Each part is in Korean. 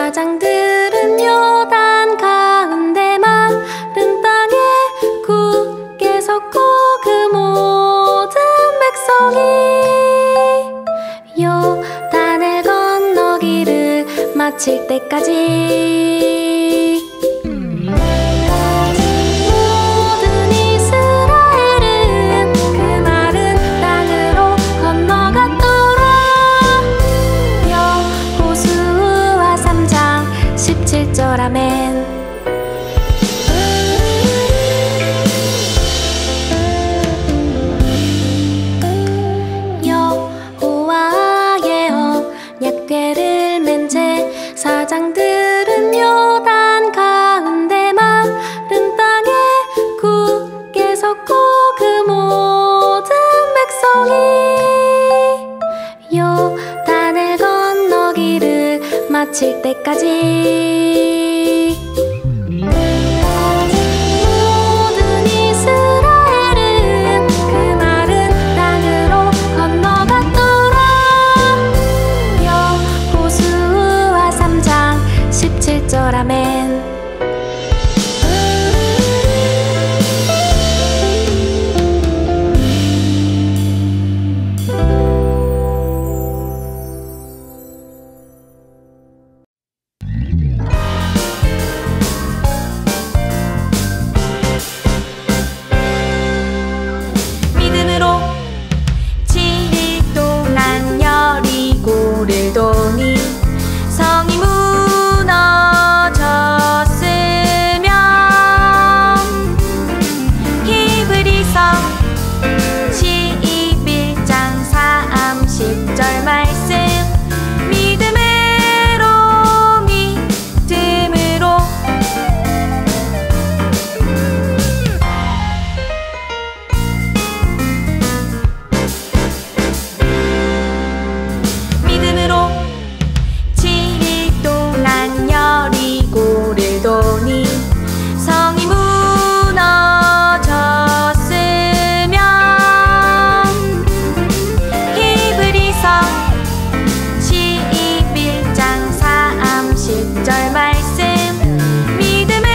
사장들은 요단 가운데 마른 땅에 굳게 섰고 그 모든 백성이 요단을 건너기를 마칠 때까지 모든 이스라엘은 그 마른 땅으로 건너갔더라. 여호수아 3장 17절 아멘. 여호와의 언약궤를 맨 제사장들은 요단 가운데 마른 땅에 굳게 섰고 그 모든 백성이 요단을 건너기를 마칠 때까지 모든 이스라엘은 그 마른 땅으로 건너갔더라. 여호수아 3장 17절 아멘. 믿음으로 7일 동안 여리고를 도니 성이 무너졌으며 히브리서 11장 30절 말씀 믿음으로 믿음으로 7일 동안 여리고를 도니 성이 무너졌으며 히브리서 11장 30절 말씀 믿음으로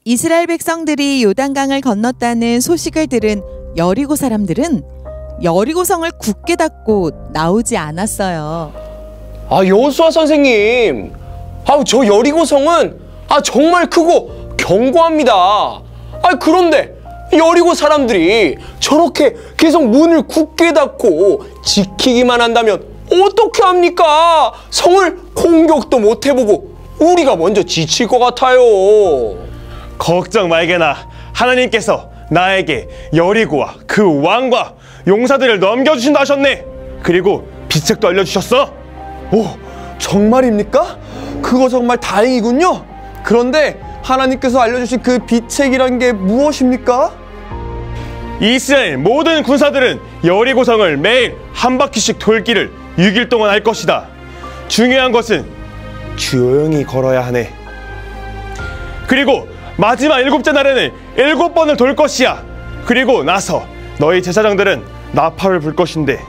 이스라엘 백성들이 요단강을 건넜다는 소식을 들은 여리고 사람들은 여리고성을 굳게 닫고 나오지 않았어요. 여호수아 선생님, 저 여리고성은 정말 크고 견고합니다. 그런데 여리고 사람들이 저렇게 계속 문을 굳게 닫고 지키기만 한다면 어떻게 합니까? 성을 공격도 못 해보고 우리가 먼저 지칠 것 같아요. 걱정 말게나. 하나님께서 나에게 여리고와 그 왕과 용사들을 넘겨주신다 하셨네. 그리고 비책도 알려주셨어. 오, 정말입니까? 그거 정말 다행이군요. 그런데 하나님께서 알려주신 그 비책이란 게 무엇입니까? 이스라엘 모든 군사들은 여리고성을 매일 한 바퀴씩 돌기를 6일 동안 할 것이다. 중요한 것은 조용히 걸어야 하네. 그리고 마지막 7째 날에는 7번을 돌 것이야. 그리고 나서 너희 제사장들은 나팔을 불 것인데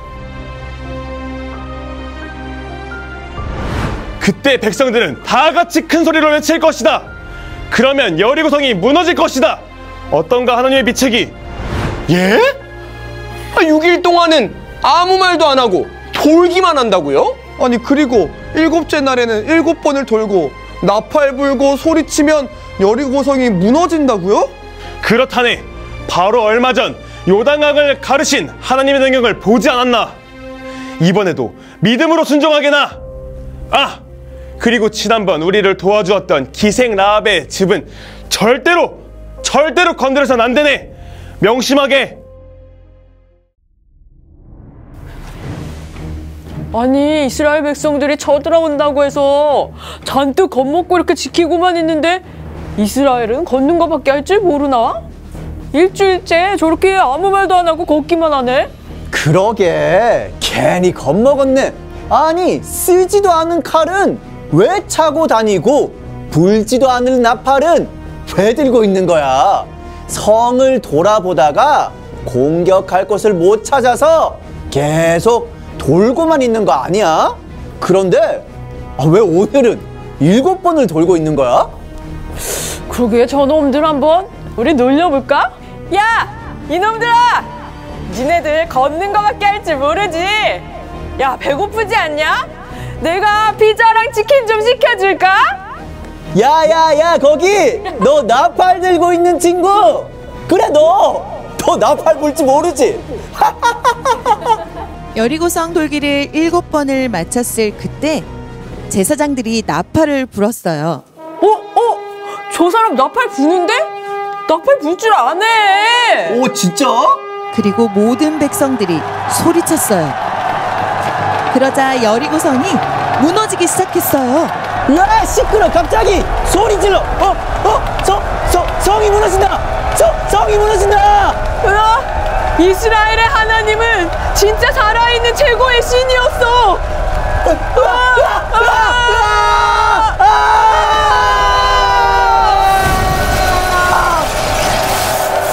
그때 백성들은 다 같이 큰 소리로 외칠 것이다. 그러면 여리고성이 무너질 것이다. 어떤가 하나님의 비책이? 예? 6일 동안은 아무 말도 안 하고 돌기만 한다고요? 아니 그리고 7째 날에는 7번을 돌고 나팔 불고 소리치면 여리고성이 무너진다고요? 그렇다네. 바로 얼마 전 요단강을 가르신 하나님의 능력을 보지 않았나? 이번에도 믿음으로 순종하게나. 그리고 지난번 우리를 도와주었던 기생 라합의 집은 절대로 건드려서는 안 되네. 명심하게. 아니 이스라엘 백성들이 쳐들어온다고 해서 잔뜩 겁먹고 이렇게 지키고만 있는데 이스라엘은 걷는 거밖에 할 줄 모르나? 일주일째 저렇게 아무 말도 안 하고 걷기만 하네. 그러게 괜히 겁먹었네. 아니 쓰지도 않은 칼은 왜 차고 다니고 불지도 않을 나팔은 왜 들고 있는 거야? 성을 돌아보다가 공격할 곳을 못 찾아서 계속 돌고만 있는 거 아니야? 그런데 왜 오늘은 7번을 돌고 있는 거야? 그러게 저놈들 한번 우리 놀려볼까? 야! 이놈들아! 니네들 걷는 거밖에 할 줄 모르지? 야, 배고프지 않냐? 내가 피자랑 치킨 좀 시켜줄까? 야야야 거기 너 나팔 들고 있는 친구, 그래 너 나팔 불지 모르지? 여리고성 돌기를 7번을 마쳤을 그때 제사장들이 나팔을 불었어요. 저 사람 나팔 부는데? 나팔 불 줄 아네. 오 진짜? 그리고 모든 백성들이 소리쳤어요. 그러자 여리고성이 무너지기 시작했어요. 야 시끄러, 갑자기 소리 질러. 성이 무너진다. 성이 무너진다. 이스라엘의 하나님은 진짜 살아있는 최고의 신이었어.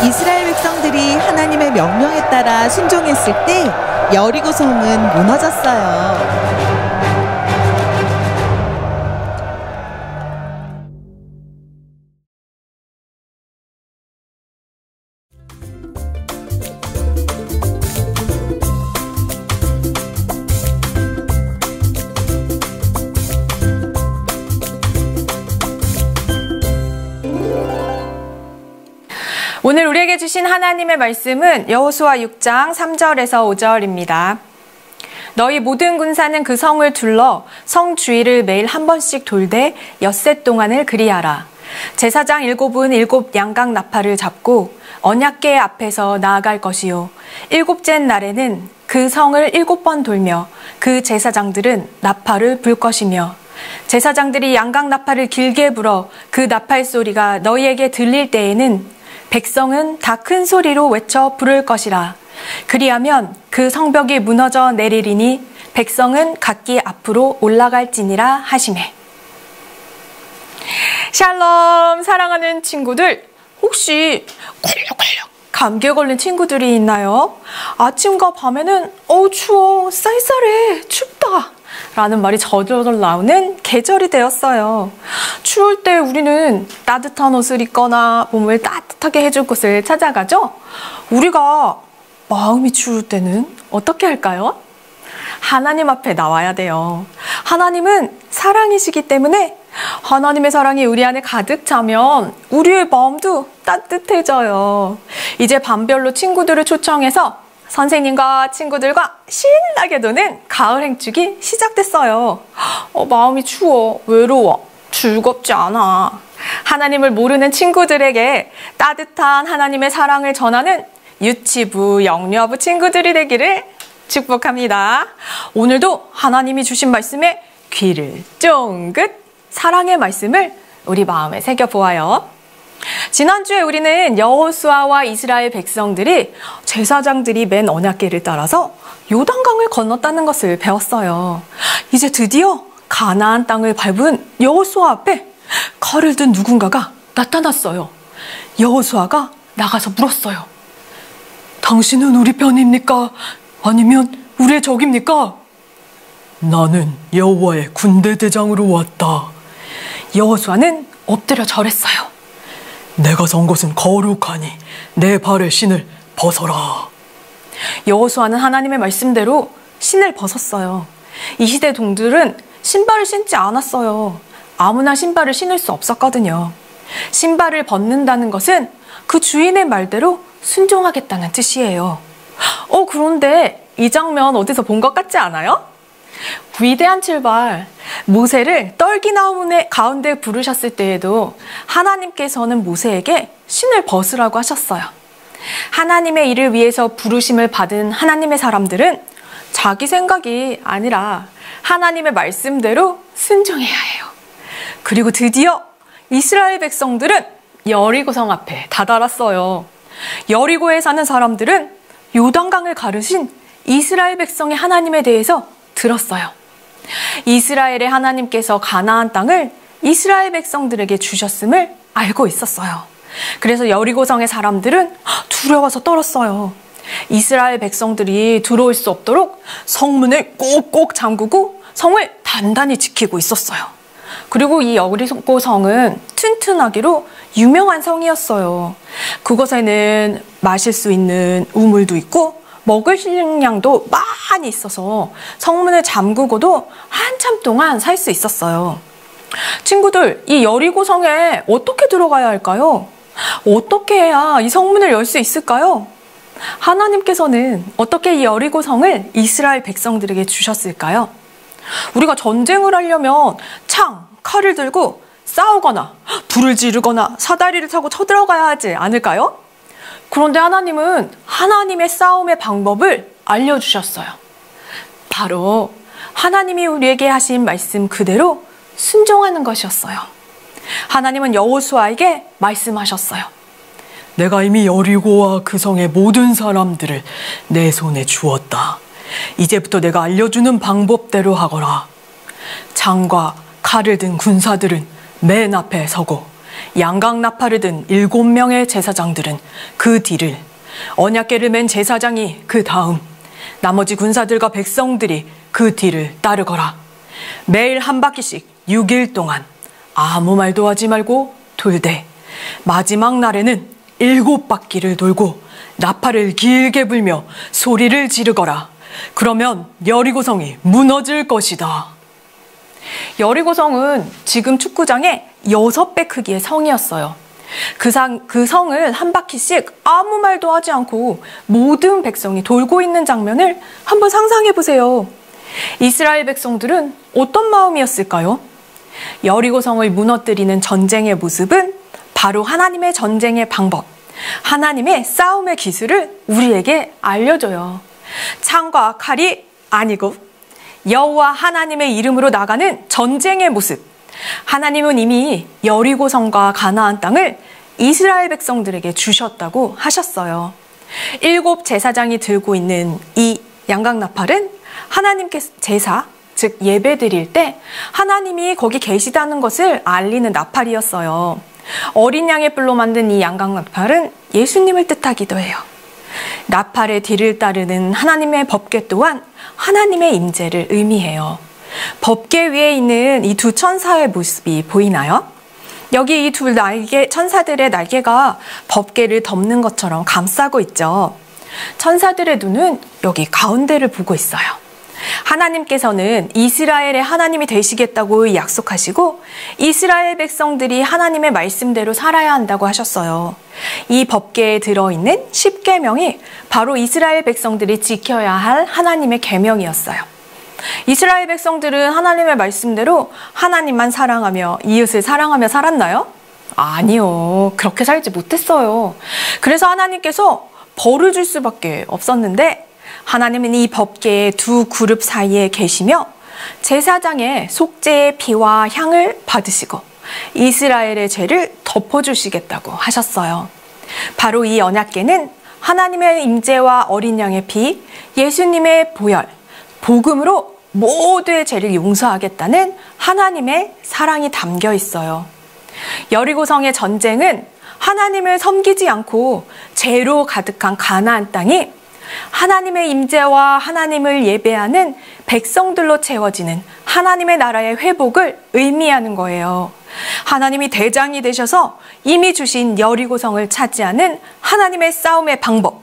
이스라엘 백성들이 하나님의 명령에 따라 순종했을 때 여리고성은 무너졌어요. 오늘 우리에게 주신 하나님의 말씀은 여호수아 6장 3절에서 5절입니다. 너희 모든 군사는 그 성을 둘러 성 주위를 매일 한 번씩 돌되 엿새 동안을 그리하라. 제사장 7은 7 양각 나팔을 잡고 언약궤 앞에서 나아갈 것이요. 7째 날에는 그 성을 7번 돌며 그 제사장들은 나팔을 불 것이며 제사장들이 양각 나팔을 길게 불어 그 나팔 소리가 너희에게 들릴 때에는 백성은 다 큰 소리로 외쳐 부를 것이라. 그리하면 그 성벽이 무너져 내리리니 백성은 각기 앞으로 올라갈지니라 하시매. 샬롬, 사랑하는 친구들, 혹시 콜록콜록 감기에 걸린 친구들이 있나요? 아침과 밤에는 추워, 쌀쌀해, 춥다 라는 말이 저절로 나오는 계절이 되었어요. 추울 때 우리는 따뜻한 옷을 입거나 몸을 따뜻하게 해줄 곳을 찾아가죠? 우리가 마음이 추울 때는 어떻게 할까요? 하나님 앞에 나와야 돼요. 하나님은 사랑이시기 때문에 하나님의 사랑이 우리 안에 가득 차면 우리의 마음도 따뜻해져요. 이제 반별로 친구들을 초청해서 선생님과 친구들과 신나게 노는 가을 행축이 시작됐어요. 마음이 추워, 외로워, 즐겁지 않아. 하나님을 모르는 친구들에게 따뜻한 하나님의 사랑을 전하는 유치부, 영유아부 친구들이 되기를 축복합니다. 오늘도 하나님이 주신 말씀에 귀를 쫑긋 사랑의 말씀을 우리 마음에 새겨보아요. 지난주에 우리는 여호수아와 이스라엘 백성들이 제사장들이 맨 언약궤를 따라서 요단강을 건넜다는 것을 배웠어요. 이제 드디어 가나안 땅을 밟은 여호수아 앞에 칼을 든 누군가가 나타났어요. 여호수아가 나가서 물었어요. 당신은 우리 편입니까? 아니면 우리의 적입니까? 나는 여호와의 군대 대장으로 왔다. 여호수아는 엎드려 절했어요. 내가 선 것은 거룩하니 내 발의 신을 벗어라. 여호수아는 하나님의 말씀대로 신을 벗었어요. 이 시대 동들은 신발을 신지 않았어요. 아무나 신발을 신을 수 없었거든요. 신발을 벗는다는 것은 그 주인의 말대로 순종하겠다는 뜻이에요. 그런데 이 장면 어디서 본 것 같지 않아요? 위대한 출발, 모세를 떨기나무 가운데 부르셨을 때에도 하나님께서는 모세에게 신을 벗으라고 하셨어요. 하나님의 일을 위해서 부르심을 받은 하나님의 사람들은 자기 생각이 아니라 하나님의 말씀대로 순종해야 해요. 그리고 드디어 이스라엘 백성들은 여리고성 앞에 다다랐어요. 여리고에 사는 사람들은 요단강을 가르신 이스라엘 백성의 하나님에 대해서 들었어요. 이스라엘의 하나님께서 가나안 땅을 이스라엘 백성들에게 주셨음을 알고 있었어요. 그래서 여리고성의 사람들은 두려워서 떨었어요. 이스라엘 백성들이 들어올 수 없도록 성문을 꼭꼭 잠그고 성을 단단히 지키고 있었어요. 그리고 이 여리고성은 튼튼하기로 유명한 성이었어요. 그곳에는 마실 수 있는 우물도 있고 먹을 식량도 많이 있어서 성문을 잠그고도 한참 동안 살 수 있었어요. 친구들, 이 여리고성에 어떻게 들어가야 할까요? 어떻게 해야 이 성문을 열 수 있을까요? 하나님께서는 어떻게 이 여리고성을 이스라엘 백성들에게 주셨을까요? 우리가 전쟁을 하려면 창, 칼을 들고 싸우거나 불을 지르거나 사다리를 타고 쳐들어가야 하지 않을까요? 그런데 하나님은 하나님의 싸움의 방법을 알려주셨어요. 바로 하나님이 우리에게 하신 말씀 그대로 순종하는 것이었어요. 하나님은 여호수아에게 말씀하셨어요. 내가 이미 여리고와 그 성의 모든 사람들을 내 손에 주었다. 이제부터 내가 알려주는 방법대로 하거라. 창과 칼을 든 군사들은 맨 앞에 서고 양각 나팔을 든 7명의 제사장들은 그 뒤를, 언약궤를 맨 제사장이 그 다음, 나머지 군사들과 백성들이 그 뒤를 따르거라. 매일 한 바퀴씩 6일 동안 아무 말도 하지 말고 돌되 마지막 날에는 7바퀴를 돌고 나팔을 길게 불며 소리를 지르거라. 그러면 여리고성이 무너질 것이다. 여리고성은 지금 축구장의 6배 크기의 성이었어요. 그 성을 한 바퀴씩 아무 말도 하지 않고 모든 백성이 돌고 있는 장면을 한번 상상해 보세요. 이스라엘 백성들은 어떤 마음이었을까요? 여리고성을 무너뜨리는 전쟁의 모습은 바로 하나님의 전쟁의 방법, 하나님의 싸움의 기술을 우리에게 알려줘요. 창과 칼이 아니고 여호와 하나님의 이름으로 나가는 전쟁의 모습. 하나님은 이미 여리고성과 가나안 땅을 이스라엘 백성들에게 주셨다고 하셨어요. 7 제사장이 들고 있는 이 양각나팔은 하나님께서 제사, 즉 예배 드릴 때 하나님이 거기 계시다는 것을 알리는 나팔이었어요. 어린 양의 뿔로 만든 이 양각나팔은 예수님을 뜻하기도 해요. 나팔의 뒤를 따르는 하나님의 법궤 또한 하나님의 임재를 의미해요. 법궤 위에 있는 이 두 천사의 모습이 보이나요? 여기 이 두 천사들의 날개가 법궤를 덮는 것처럼 감싸고 있죠. 천사들의 눈은 여기 가운데를 보고 있어요. 하나님께서는 이스라엘의 하나님이 되시겠다고 약속하시고 이스라엘 백성들이 하나님의 말씀대로 살아야 한다고 하셨어요. 이 법궤에 들어있는 10계명이 바로 이스라엘 백성들이 지켜야 할 하나님의 계명이었어요. 이스라엘 백성들은 하나님의 말씀대로 하나님만 사랑하며 이웃을 사랑하며 살았나요? 아니요. 그렇게 살지 못했어요. 그래서 하나님께서 벌을 줄 수밖에 없었는데 하나님은 이 법궤의 두 그룹 사이에 계시며 제사장의 속죄의 피와 향을 받으시고 이스라엘의 죄를 덮어주시겠다고 하셨어요. 바로 이 언약궤는 하나님의 임재와 어린 양의 피, 예수님의 보혈, 복음으로 모두의 죄를 용서하겠다는 하나님의 사랑이 담겨 있어요. 여리고성의 전쟁은 하나님을 섬기지 않고 죄로 가득한 가나안 땅이 하나님의 임재와 하나님을 예배하는 백성들로 채워지는 하나님의 나라의 회복을 의미하는 거예요. 하나님이 대장이 되셔서 이미 주신 여리고성을 차지하는 하나님의 싸움의 방법,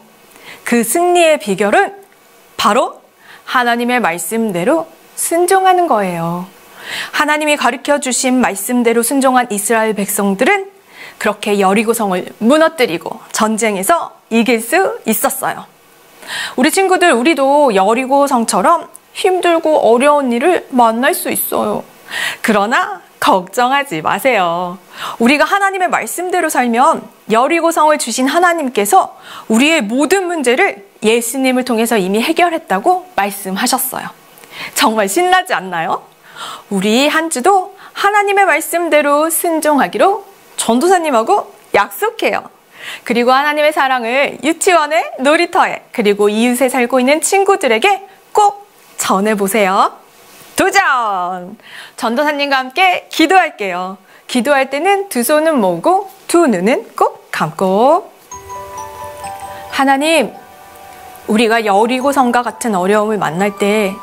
그 승리의 비결은 바로 하나님의 말씀대로 순종하는 거예요. 하나님이 가르쳐 주신 말씀대로 순종한 이스라엘 백성들은 그렇게 여리고성을 무너뜨리고 전쟁에서 이길 수 있었어요. 우리 친구들, 우리도 여리고성처럼 힘들고 어려운 일을 만날 수 있어요. 그러나 걱정하지 마세요. 우리가 하나님의 말씀대로 살면 여리고성을 주신 하나님께서 우리의 모든 문제를 예수님을 통해서 이미 해결했다고 말씀하셨어요. 정말 신나지 않나요? 우리 한 주도 하나님의 말씀대로 순종하기로 전도사님하고 약속해요. 그리고 하나님의 사랑을 유치원에, 놀이터에, 그리고 이웃에 살고 있는 친구들에게 꼭 전해보세요. 도전! 전도사님과 함께 기도할게요. 기도할 때는 두 손은 모으고 두 눈은 꼭 감고. 하나님, 우리가 여리고성과 같은 어려움을 만날 때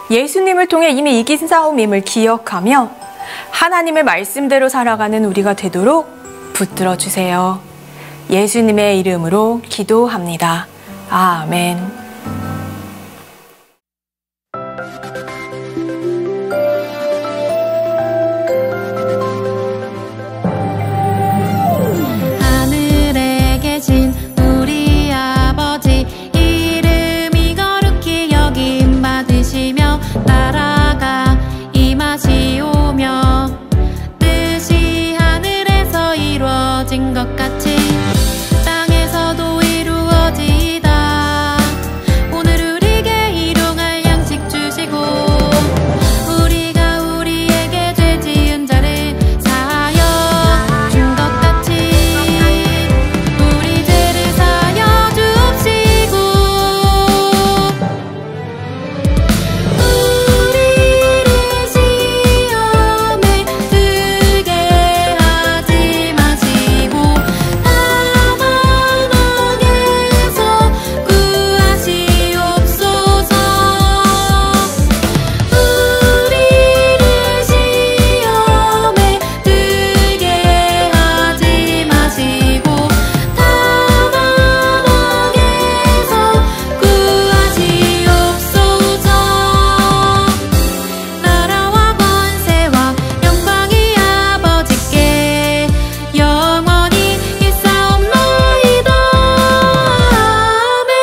예수님을 통해 이미 이긴 싸움임을 기억하며 하나님의 말씀대로 살아가는 우리가 되도록 붙들어 주세요. 예수님의 이름으로 기도합니다. 아멘. 하늘에 계신 우리 아버지, 이름이 거룩히 여김 받으시며 나라가 임하시오며 뜻이 하늘에서 이루어진 것 같이 땅에서도 이루어지이다. 오늘 우리에게 일용할 양식 주시고 우리가 우리에게 죄 지은 자를 사하여 준 것 같이 우리 죄를 사하여 주옵시고 우리를 시험에 들게 하지 마시고 다만 악에서 구하시옵소서. 우리를 시험에 들게 하지 마시고 다만 악에서 구하시옵소서. 나라와 권세와 영광이 아버지께 영원히 있사옵나이다. 아멘.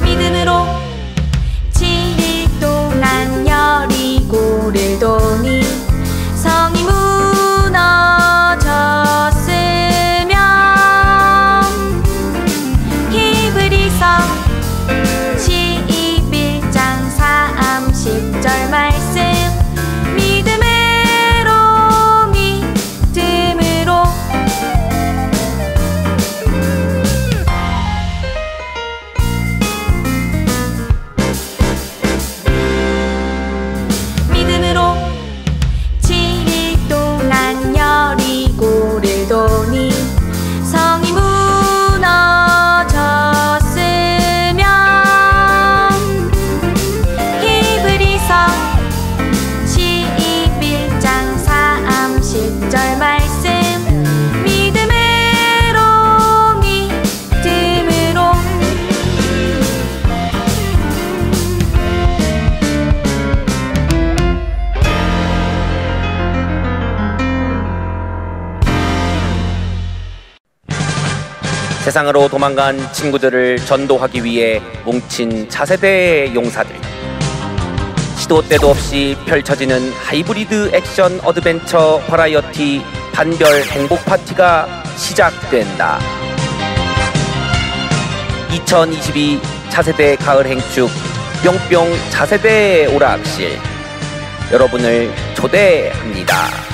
믿음으로 7일 동안 여리고를 도니 성이 무너졌으며 히브리서 11장 30절 말씀 믿음으로 믿음으로 7일 동안 여리고를 도니 성이 무너졌으며 히브리서 11장 30절 말씀 믿음으로 세상으로 도망간 친구들을 전도하기 위해 뭉친 차세대의 용사들. 시도 때도 없이 펼쳐지는 하이브리드 액션 어드벤처 버라이어티 반별 행복 파티가 시작된다. 2022 차세대 가을 행축 뿅뿅 차세대 오락실 여러분을 초대합니다.